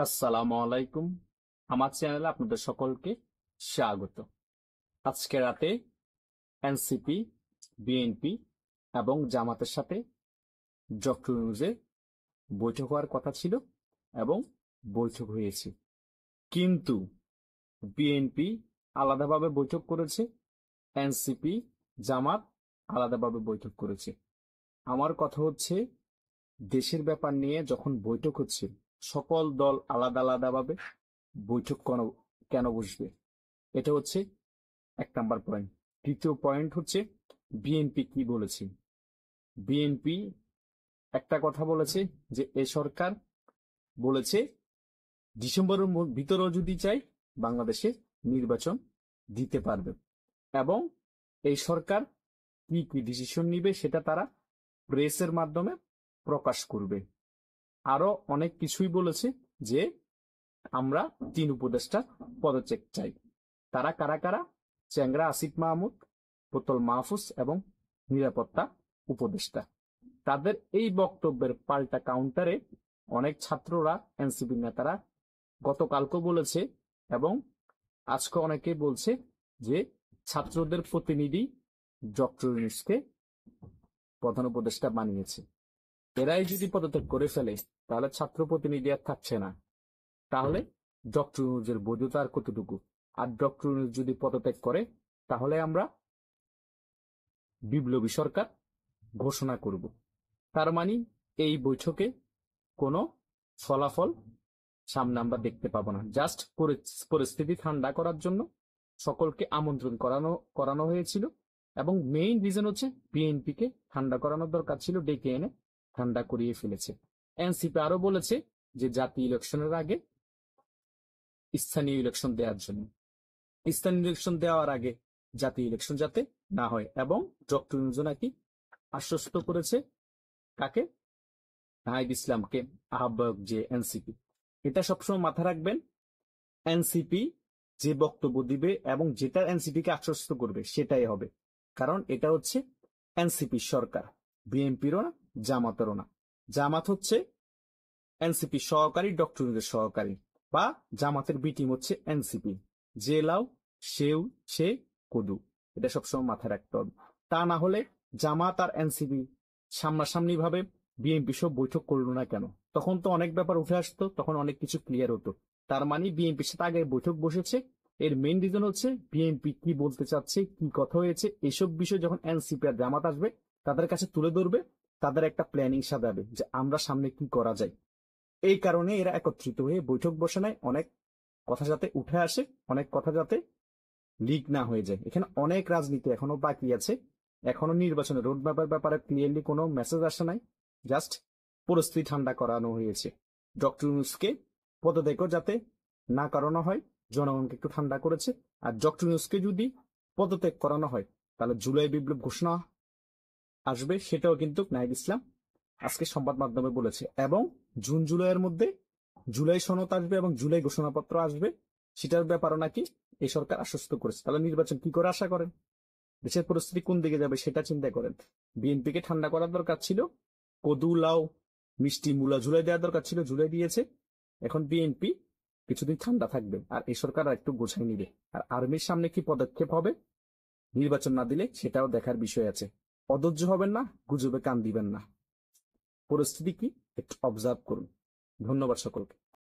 আসসালামু আলাইকুম। আমার চ্যানেলে আপনাদের সকলকে স্বাগত। আজকে রাতে এনসিপি, বিএনপি এবং জামাতের সাথে ডক্টর ইউনূসের বৈঠক হওয়ার কথা ছিল এবং বৈঠক হয়েছে। কিন্তু বিএনপি আলাদাভাবে বৈঠক করেছে, এনসিপি, জামাত আলাদাভাবে বৈঠক করেছে। আমার কথা হচ্ছে, দেশের ব্যাপার নিয়ে যখন বৈঠক হচ্ছে, সকল দল আলাদা আলাদাভাবে বৈঠক কেন বসবে? এটা হচ্ছে 1 নাম্বার পয়েন্ট। দ্বিতীয় পয়েন্ট হচ্ছে, বিএনপি কি বলেছে। বিএনপি একটা কথা বলেছে যে এ সরকার বলেছে ডিসেম্বরের ভিতরেও যদি চাই বাংলাদেশে নির্বাচন দিতে পারবে, এবং এই সরকার কি কি ডিসিশন নিবে সেটা তারা প্রেসের মাধ্যমে প্রকাশ করবে। আরো অনেক কিছুই বলেছে যে আমরা 3 উপদেষ্টা পদত্যাগ চাই। তারা কারা কারা? চ্যাংড়া আসিফ মাহমুদ, পুতুল মাহফুজ এবং নিরাপত্তা উপদেষ্টা। তাদের এই বক্তব্যের পাল্টা কাউন্টারে অনেক ছাত্ররা, এনসিপি নেতারা গতকালকেও বলেছে এবং আজকে অনেকে বলছে যে ছাত্রদের প্রতিনিধি ডক্টর ইউনূসকে প্রধান উপদেষ্টা বানিয়েছে। এরাই যদি পদত্যাগ করে ফেলে তাহলে ছাত্র প্রতিনিধি আর থাকছে না। তাহলে ডক্টর ইউনূসের বৈধতা আর কতটুকু? আর ডক্টর ইউনূস যদি পদত্যাগ করে তাহলে আমরা বিপ্লবী সরকার ঘোষণা করব। তার মানে এই বৈঠকে কোনো ফলাফল সামনে আমরা দেখতে পাবো না। জাস্ট পরিস্থিতি ঠান্ডা করার জন্য সকলকে আমন্ত্রণ করানো হয়েছিল, এবং মেইন রিজন হচ্ছে বিএনপি কে ঠান্ডা করানোর দরকার ছিল, ডেকে এনে ঠান্ডা করিয়ে ফেলেছে। এনসিপি আরো বলেছে যে জাতীয় ইলেকশনের আগে স্থানীয় ইলেকশন দেওয়ার জন্য, স্থানীয় ইলেকশন দেওয়ার আগে জাতীয় ইলেকশন যাতে না হয়, এবং ডক্টর ইউনূস নাকি আশ্বস্ত করেছে কাকে? নাহিদ ইসলামকে, আহ্বায়ক যে এনসিপি। এটা সবসময় মাথা রাখবেন, এনসিপি যে বক্তব্য দিবে এবং যেটা এনসিপি কে আশ্বস্ত করবে সেটাই হবে। কারণ এটা হচ্ছে এনসিপি সরকার, বিএনপিরও না, জামাতেরও না। জামাত হচ্ছে এনসিপি সহকারী, ডক্টর ইউনূসের সহকারী, বা জামাতের বি টিম হচ্ছে এনসিপি। যে লাউ সেউ সে কদু, এটা সবসময় মাথায় রাখতে হবে। তা না হলে জামাত আর এনসিপি সামনাসামনি ভাবে বিএনপি সব বৈঠক করলো না কেন? তখন তো অনেক ব্যাপার উঠে আসতো, তখন অনেক কিছু ক্লিয়ার হতো। তার মানে বিএনপির সাথে আগে বৈঠক বসেছে। এর মেইন রিজন হচ্ছে বিএনপি কি বলতে চাচ্ছে, কি কথা হয়েছে, এইসব বিষয় যখন এনসিপি আর জামাত আসবে তাদের কাছে তুলে ধরবে, তাদের একটা প্ল্যানিং সাজাবে যে আমরা সামনে কি করা যায়। এই কারণে এরা একত্রিত হয়ে বৈঠক বসে নেয়, অনেক কথা যাতে উঠে আসে, অনেক কথা যাতে লিক না হয়ে যায়। এখানে অনেক রাজনীতি এখনো বাকি আছে, এখনো নির্বাচনের রোডম্যাপের ব্যাপারে ক্লিয়ারলি কোনো মেসেজ আসে নাই। জাস্ট পরিস্থিতি ঠান্ডা করানো হয়েছে। ডক্টর ইউনূসকে পদত্যাগও যাতে না করানো হয়, জনগণকে একটু ঠান্ডা করেছে। আর ডক্টর ইউনূসকে যদি পদত্যাগ করানো হয় তাহলে জুলাই বিপ্লব ঘোষণা আসবে, সেটাও কিন্তু নাহিদ ইসলাম আজকে সংবাদ মাধ্যমে বলেছে। এবং জুন জুলাইয়ের মধ্যে জুলাই সনদ আসবে এবং জুলাই ঘোষণাপত্র আসবে, সেটার ব্যাপারও নাকি এই সরকার আশ্বস্ত করেছে। তাহলে নির্বাচন কি করে আশা করেন? দেশের পরিস্থিতি কোন দিকে যাবে সেটা চিন্তা করেন। বিএনপি কে ঠান্ডা করার দরকার ছিল, কদু লাউ মিষ্টি মূলা জুলাই দেওয়ার দরকার ছিল, জুলাই দিয়েছে। এখন বিএনপি কিছুদিন ঠান্ডা থাকবে আর এই সরকার একটু গোছাই নিবে। আর আর্মির সামনে কি পদক্ষেপ হবে নির্বাচন না দিলে, সেটাও দেখার বিষয় আছে। অধৈর্য হবেন না, গুজবে কান দিবেন না। পরিস্থিতি কি একটু অবজার্ভ করুন। ধন্যবাদ সকলকে।